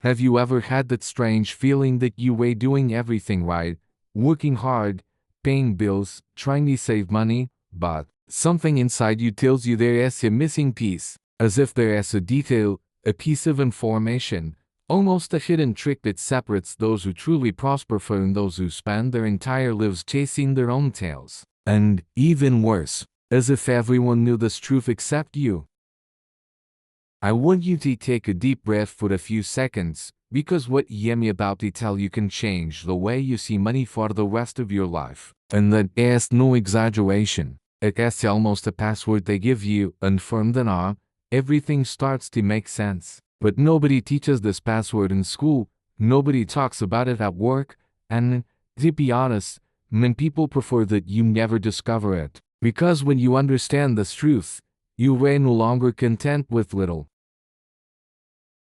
Have you ever had that strange feeling that you were doing everything right, working hard, paying bills, trying to save money, but something inside you tells you there is a missing piece, as if there is a detail, a piece of information, almost a hidden trick that separates those who truly prosper from those who spend their entire lives chasing their own tails. And, even worse, as if everyone knew this truth except you. I want you to take a deep breath for a few seconds, because what I'm about to tell you can change the way you see money for the rest of your life. And that is no exaggeration. It is almost a password they give you, and from then on, everything starts to make sense. But nobody teaches this password in school, nobody talks about it at work, and, to be honest, many people prefer that you never discover it. Because when you understand this truth, you are no longer content with little.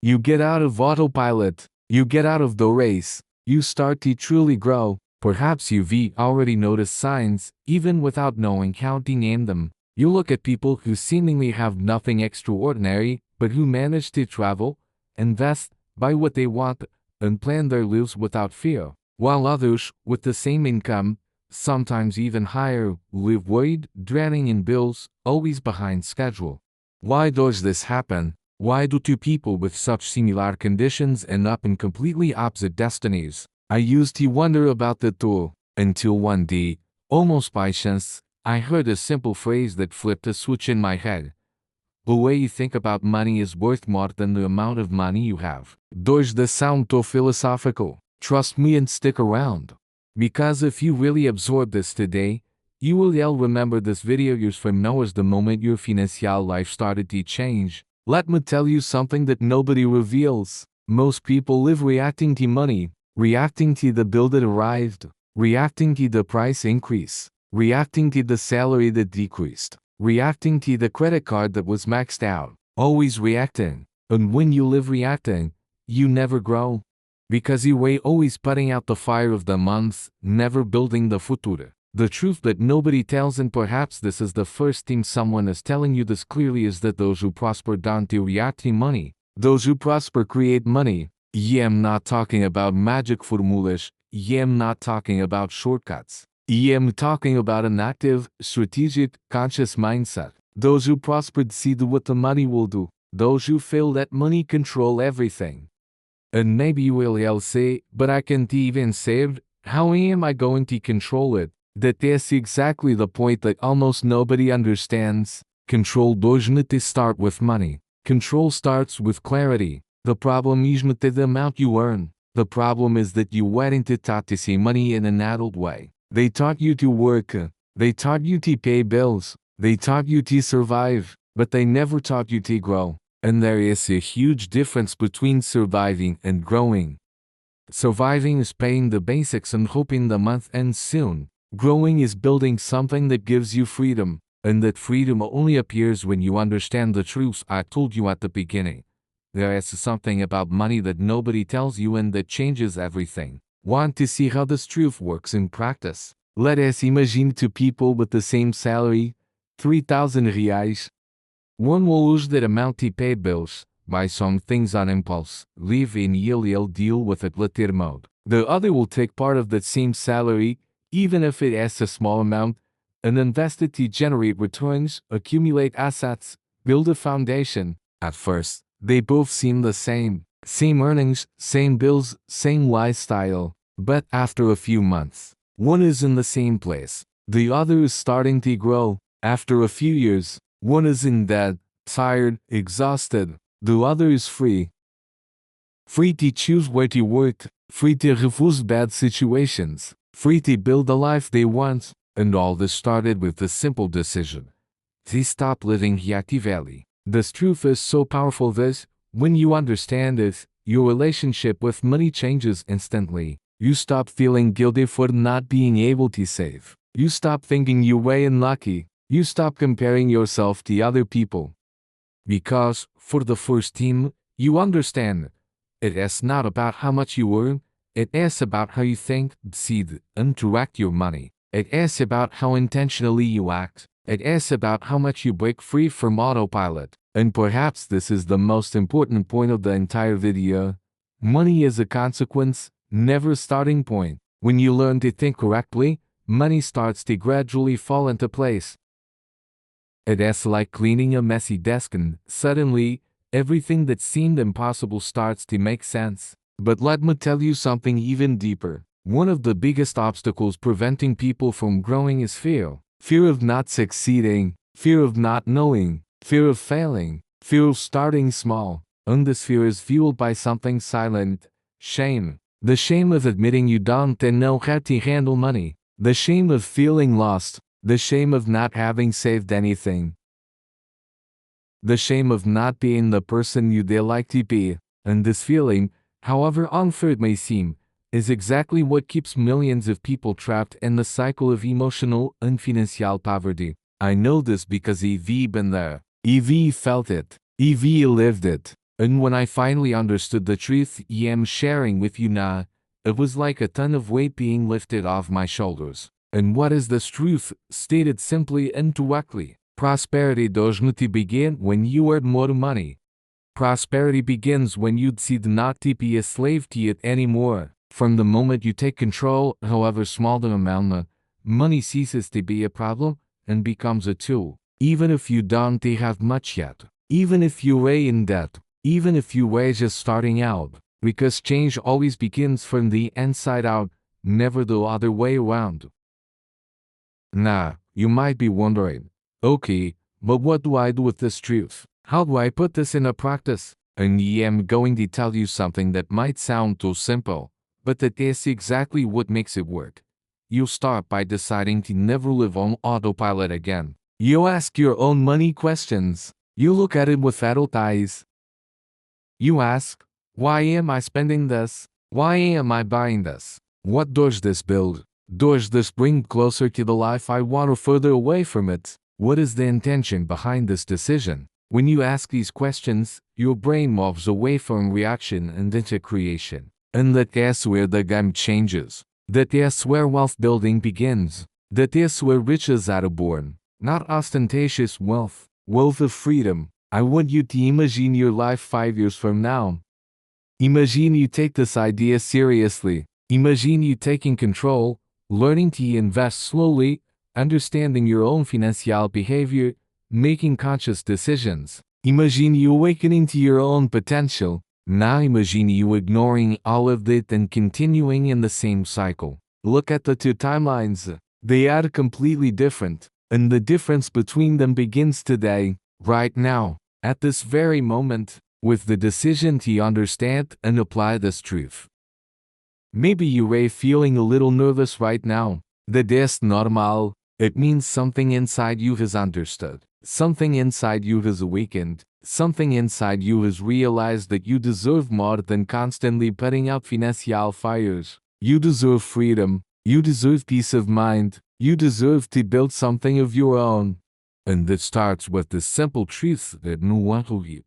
You get out of autopilot, you get out of the race, you start to truly grow. Perhaps you've already noticed signs, even without knowing how to name them. You look at people who seemingly have nothing extraordinary, but who manage to travel, invest, buy what they want, and plan their lives without fear, while others, with the same income, sometimes even higher, live worried, dreading in bills, always behind schedule. Why does this happen? Why do two people with such similar conditions end up in completely opposite destinies? I used to wonder about that too, until one day, almost by chance, I heard a simple phrase that flipped a switch in my head. The way you think about money is worth more than the amount of money you have. Does this sound too philosophical? Trust me and stick around. Because if you really absorb this today, you will remember this video years from now as the moment your financial life started to change. Let me tell you something that nobody reveals. Most people live reacting to money, reacting to the bill that arrived, reacting to the price increase, reacting to the salary that decreased, reacting to the credit card that was maxed out, always reacting. And when you live reacting, you never grow. Because you were always putting out the fire of the month, never building the future. The truth that nobody tells, and perhaps this is the first time someone is telling you this clearly, is that those who prosper don't react to money. Those who prosper create money. I'm not talking about magic formulas. I'm not talking about shortcuts. I'm talking about an active, strategic, conscious mindset. Those who prospered see what the money will do. Those who fail let money control everything. And maybe you will say, but I can't even save. How am I going to control it? That is exactly the point that almost nobody understands. Control doesn't start with money. Control starts with clarity. The problem isn't the amount you earn. The problem is that you weren't taught to see money in an adult way. They taught you to work. They taught you to pay bills. They taught you to survive. But they never taught you to grow. And there is a huge difference between surviving and growing. Surviving is paying the basics and hoping the month ends soon. Growing is building something that gives you freedom, and that freedom only appears when you understand the truths I told you at the beginning. There is something about money that nobody tells you and that changes everything. Want to see how this truth works in practice? Let us imagine two people with the same salary, 3,000 reais. One will use that amount to pay bills, buy some things on impulse, live in ELL, deal with it later mode. The other will take part of that same salary, even if it is a small amount, and invest it to generate returns, accumulate assets, build a foundation. At first, they both seem the same. Same earnings, same bills, same lifestyle. But after a few months, one is in the same place. The other is starting to grow. After a few years, one is in debt, tired, exhausted. The other is free. Free to choose where to work, free to refuse bad situations, free to build the life they want. And all this started with the simple decision to stop living reactively. This truth is so powerful that, when you understand it, your relationship with money changes instantly. You stop feeling guilty for not being able to save. You stop thinking you were unlucky. You stop comparing yourself to other people. Because, for the first time, you understand, it is not about how much you earn, it is about how you think, decide, and direct your money. It is about how intentionally you act. It is about how much you break free from autopilot. And perhaps this is the most important point of the entire video. Money is a consequence, never a starting point. When you learn to think correctly, money starts to gradually fall into place. It is like cleaning a messy desk and, suddenly, everything that seemed impossible starts to make sense. But let me tell you something even deeper. One of the biggest obstacles preventing people from growing is fear. Fear of not succeeding, fear of not knowing, fear of failing, fear of starting small. And this fear is fueled by something silent: shame. The shame of admitting you don't know how to handle money. The shame of feeling lost. The shame of not having saved anything. The shame of not being the person you'd like to be. And this feeling, however unfair it may seem, is exactly what keeps millions of people trapped in the cycle of emotional and financial poverty. I know this because I've been there. I've felt it. I've lived it. And when I finally understood the truth I am sharing with you now, it was like a ton of weight being lifted off my shoulders. And what is this truth, stated simply and directly? Prosperity doesn't begin when you earn more money. Prosperity begins when you decide not to be a slave to it anymore. From the moment you take control, however small the amount, money ceases to be a problem and becomes a tool. Even if you don't have much yet. Even if you are in debt. Even if you are just starting out. Because change always begins from the inside out, never the other way around. Now, you might be wondering, okay, but what do I do with this truth? How do I put this into practice? And I am going to tell you something that might sound too simple, but that is exactly what makes it work. You start by deciding to never live on autopilot again. You ask your own money questions. You look at it with adult eyes. You ask, why am I spending this? Why am I buying this? What does this build? Does this bring closer to the life I want or further away from it? What is the intention behind this decision? When you ask these questions, your brain moves away from reaction and into creation. And that is where the game changes. That is where wealth building begins. That is where riches are born. Not ostentatious wealth, wealth of freedom. I want you to imagine your life 5 years from now. Imagine you take this idea seriously. Imagine you taking control, learning to invest slowly, understanding your own financial behavior, making conscious decisions. Imagine you awakening to your own potential. Now imagine you ignoring all of it and continuing in the same cycle. Look at the two timelines. They are completely different, and the difference between them begins today, right now, at this very moment, with the decision to understand and apply this truth. Maybe you are feeling a little nervous right now. That is normal. It means something inside you has understood. Something inside you has awakened. Something inside you has realized that you deserve more than constantly putting out financial fires. You deserve freedom. You deserve peace of mind. You deserve to build something of your own. And this starts with the simple truth that no one will you.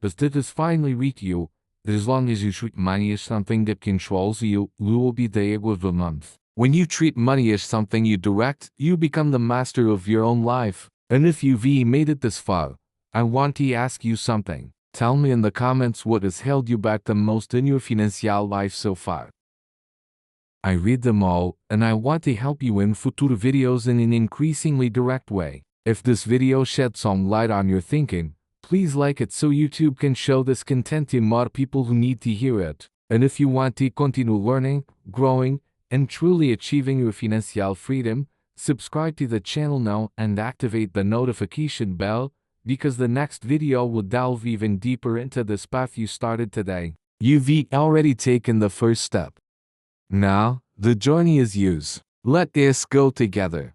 But that is finally reach you, that as long as you treat money as something that controls you, you will be the ego of the month. When you treat money as something you direct, you become the master of your own life. And if you've made it this far, I want to ask you something. Tell me in the comments what has held you back the most in your financial life so far. I read them all, and I want to help you in future videos in an increasingly direct way. If this video sheds some light on your thinking, please like it so YouTube can show this content to more people who need to hear it. And if you want to continue learning, growing, and truly achieving your financial freedom, subscribe to the channel now and activate the notification bell, because the next video will delve even deeper into this path you started today. You've already taken the first step. Now, the journey is yours. Let us go together.